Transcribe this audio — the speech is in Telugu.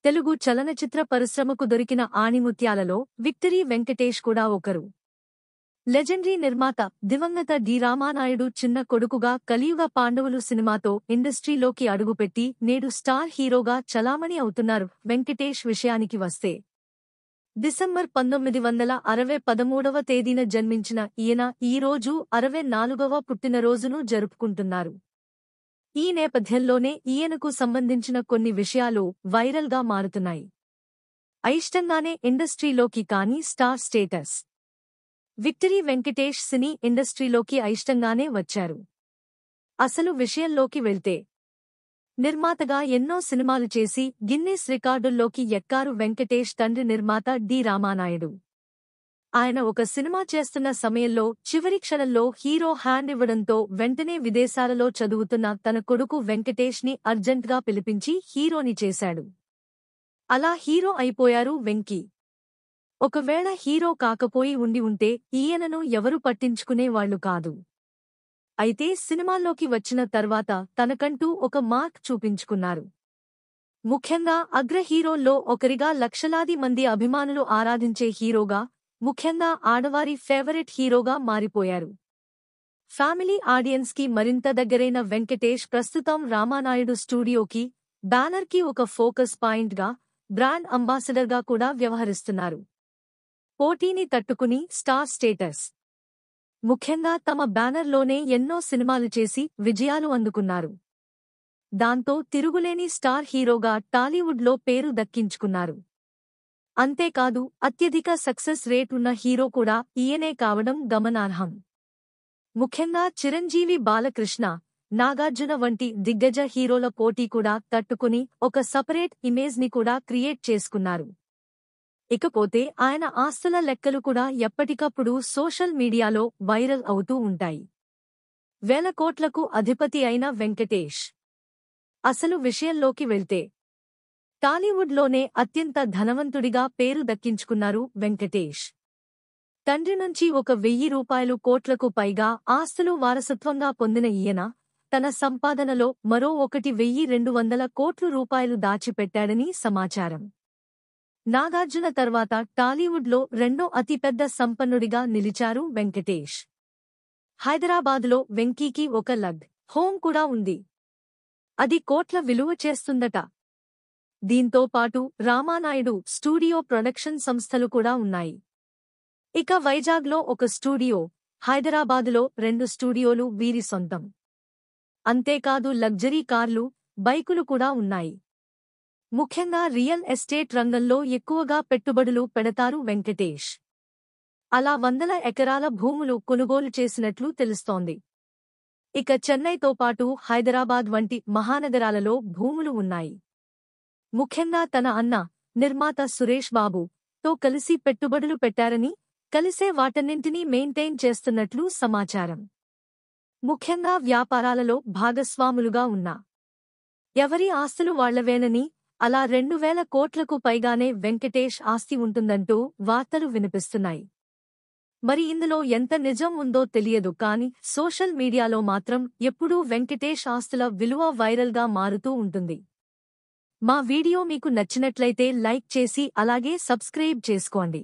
తెలుగు చలనచిత్ర పరిశ్రమకు దొరికిన ఆణిముత్యాలలో విక్టరీ వెంకటేష్ కూడా ఒకరు. లెజెండరీ నిర్మాత దివంగత డి రామానాయుడు చిన్న కొడుకుగా కలియుగ పాండవులు సినిమాతో ఇండస్ట్రీలోకి అడుగుపెట్టి నేడు స్టార్ హీరోగా చలామణి అవుతున్నారు. వెంకటేష్ విషయానికి వస్తే డిసెంబర్ 1913వ తేదీన జన్మించిన ఈయన ఈరోజు 64వ పుట్టినరోజును జరుపుకుంటున్నారు. ఈ నేపథ్యంలోనే ఈయనకు సంబంధించిన కొన్ని విషయాలు వైరల్గా మారుతున్నాయి. అయిష్టంగానే ఇండస్ట్రీలోకి కానీ స్టార్ స్టేటస్. విక్టరీ వెంకటేష్ సినీ ఇండస్ట్రీలోకి అయిష్టంగానే వచ్చారు. అసలు విషయంలోకి వెళ్తే నిర్మాతగా ఎన్నో సినిమాలు చేసి గిన్నీస్ రికార్డుల్లోకి ఎక్కారు వెంకటేష్ తండ్రి నిర్మాత డి రామానాయుడు. ఆయన ఒక సినిమా చేస్తున్న సమయంలో చివరి క్షణంలో హీరో హ్యాండ్ ఇవ్వడంతో వెంటనే విదేశాలలో చదువుతున్న తన కొడుకు వెంకటేష్ని అర్జెంట్గా పిలిపించి హీరోని చేశాడు. అలా హీరో అయిపోయారు వెంకీ. ఒకవేళ హీరో కాకపోయి ఉంటే ఈయనను ఎవరు పట్టించుకునేవాళ్లు కాదు. అయితే సినిమాల్లోకి వచ్చిన తర్వాత తనకంటూ ఒక మార్క్ చూపించుకున్నారు. ముఖ్యంగా అగ్ర హీరోల్లో ఒకరిగా లక్షలాది మంది అభిమానులు ఆరాధించే హీరోగా, ముఖ్యంగా ఆడవారి ఫేవరెట్ హీరోగా మారిపోయారు. ఫ్యామిలీ ఆడియన్స్కి మరింత దగ్గరైన వెంకటేష్ ప్రస్తుతం రామానాయుడు స్టూడియోకి, బ్యానర్కి ఒక ఫోకస్ పాయింట్గా, బ్రాండ్ అంబాసిడర్గా కూడా వ్యవహరిస్తున్నారు. పోటీని తట్టుకుని స్టార్ స్టేటస్. ముఖ్యంగా తమ బ్యానర్లోనే ఎన్నో సినిమాలు చేసి విజయాలు అందుకున్నారు. దాంతో తిరుగులేని స్టార్ హీరోగా టాలీవుడ్లో పేరు దక్కించుకున్నారు. అంతేకాదు అత్యధిక సక్సెస్ రేట్ ఉన్న హీరో కూడా ఈయనే కావడం గమనార్హం. ముఖ్యంగా చిరంజీవి, బాలకృష్ణ, నాగార్జున వంటి దిగ్గజ హీరోల పోటీ కూడా తట్టుకుని ఒక సపరేట్ ఇమేజ్ని కూడా క్రియేట్ చేసుకున్నారు. ఇకపోతే ఆయన ఆస్తుల లెక్కలు కూడా ఎప్పటికప్పుడు సోషల్ మీడియాలో వైరల్ అవుతూ ఉంటాయి. వేల కోట్లకు అధిపతి అయిన వెంకటేష్. అసలు విషయంలోకి వెళ్తే టాలీవుడ్లోనే అత్యంత ధనవంతుడిగా పేరు దక్కించుకున్నారు వెంకటేష్. తండ్రి నుంచి ₹1,000 కోట్లకు పైగా ఆస్తులు వారసత్వంగా పొందిన ఈయన తన సంపాదనలో మరో ₹1,200 కోట్లు దాచిపెట్టాడని సమాచారం. నాగార్జున తర్వాత టాలీవుడ్లో రెండో అతిపెద్ద సంపన్నుడిగా నిలిచారు వెంకటేష్. హైదరాబాదులో వెంకీకి ఒక లగ్ హోమ్ కూడా ఉంది. అది కోట్ల విలువ చేస్తుందట. దీంతో పాటు రామానాయుడు స్టూడియో ప్రొడక్షన్ సంస్థలు కూడా ఉన్నాయి. ఇక వైజాగ్లో ఒక స్టూడియో, హైదరాబాదులో 2 స్టూడియోలు వీరి సొంతం. అంతేకాదు లగ్జరీ కార్లు, బైకులు కూడా ఉన్నాయి. ముఖ్యంగా రియల్ ఎస్టేట్ రంగంలో ఎక్కువగా పెట్టుబడులు పెడతారు వెంకటేష్. అలా వందల ఎకరాల భూములు కొనుగోలు చేసినట్లు తెలుస్తోంది. ఇక చెన్నైతో పాటు హైదరాబాద్ వంటి మహానగరాలలో భూములు ఉన్నాయి. ముఖ్యంగా తన అన్న, నిర్మాత సురేష్ బాబు తో కలిసి పెట్టుబడులు పెట్టారని, కలిసే వాటన్నింటినీ మెయింటైన్ చేస్తున్నట్లు సమాచారం. ముఖ్యంగా వ్యాపారాలలో భాగస్వాములుగా ఉన్నా ఎవరి ఆస్తులు వాళ్లవేనని, అలా 2,000 కోట్లకు పైగానే వెంకటేష్ ఆస్తి ఉంటుందంటూ వార్తలు వినిపిస్తున్నాయి. మరి ఇందులో ఎంత నిజం ఉందో తెలియదు కానీ సోషల్ మీడియాలో మాత్రం ఎప్పుడూ వెంకటేష్ ఆస్తుల విలువ వైరల్గా మారుతూ ఉంటుంది. మా వీడియో మీకు నచ్చినట్లయితే లైక్ చేసి అలాగే సబ్స్క్రైబ్ చేసుకోండి.